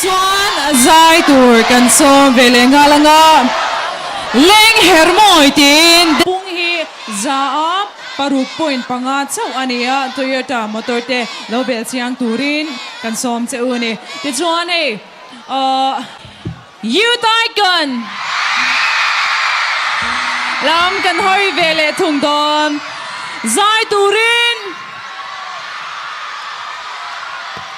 chuan zai tur kan som vele nga langa leng hermoi tin bung hi za paruk point panga chau ania Toyota motor te lobel chiang turin kan som che uni ti chuan hei you tai kan lam kan hoi vele thung dom zai turin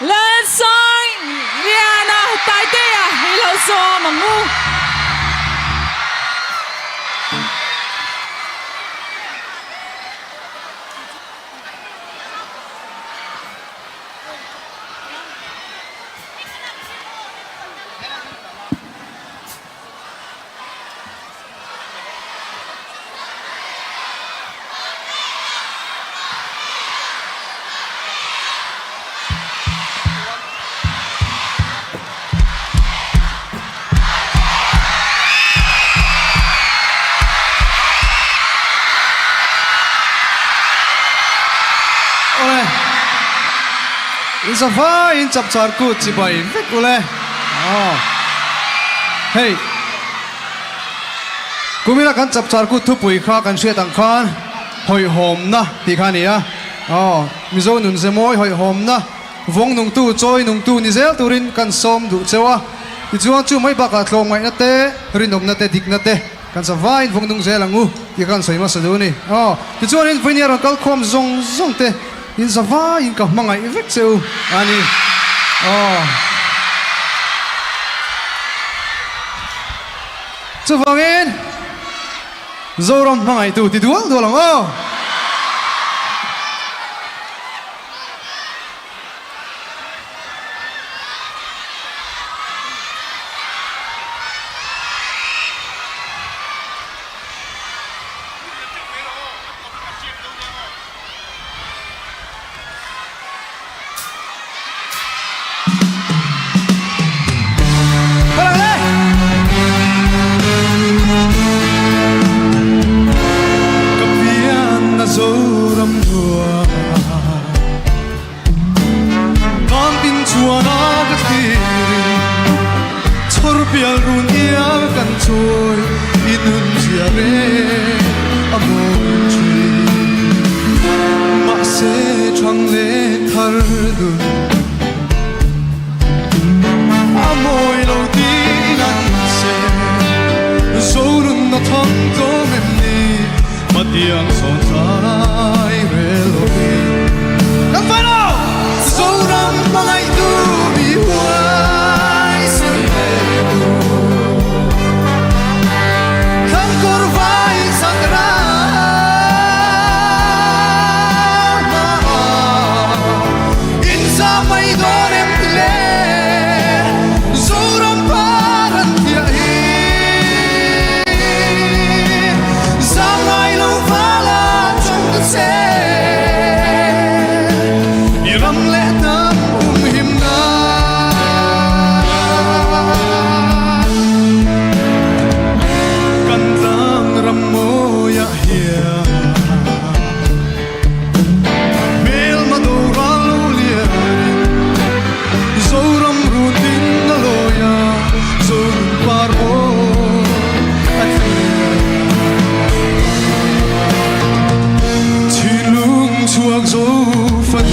Lalsangliana taite-a hilau so mangu Isa fa in CHAPCHÁR ku chi bai vek ule hey kumina kan CHAPCHÁR ku thu pui kha kan hriat ang khan hoi hom na ti khani a mizo nun se moi hoi hom na vong nung tu choi nung tu ni zel turin kan som du chewa ti chuan chu mai baka thlong ngai na te rinom na te dik na te kan sa vain vong nung zel angu ti kan soima sa du ni ti chuan in viniar kal khom zong zong te in zava in ka mangai vek cheu ani chuvangin Zoram Hmangaihtu ti dual dualang Zoram hua Kam tin chua na kat kiri Chor pial run ia kan choi Inun zia re amoi chui Ma se chang le thar dun Amoi lo di nan se Zorun na thang to mem ni Matiang son sai relobi Nang fano Zoram Hmangaihtu bi huai soi lebu Kan korvai sakra Insa mai dorem le Zoram paran tia Zangai lo vala trong đất xe Iram lẽ tâm him na Kan lang ram moya hia Mel madora lo liari Zoram rutin na loya Zoram parbo at chuak zo phật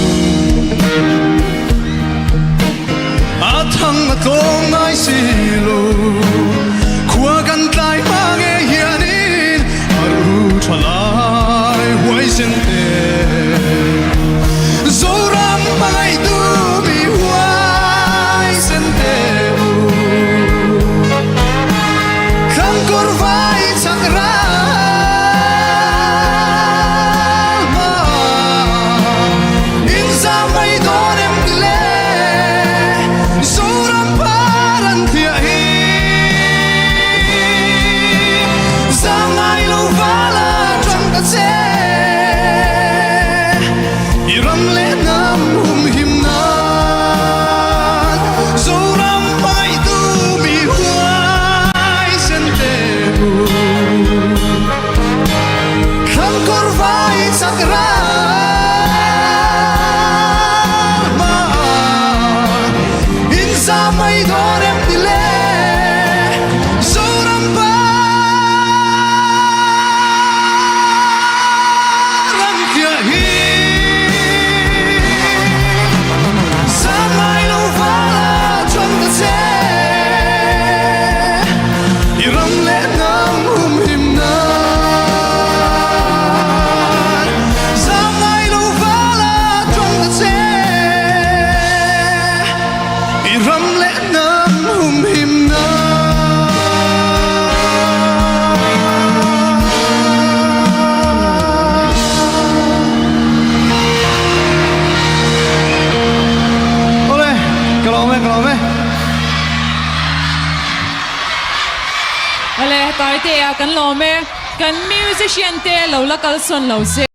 te a kan lo me kan musician te lo la kal son lo se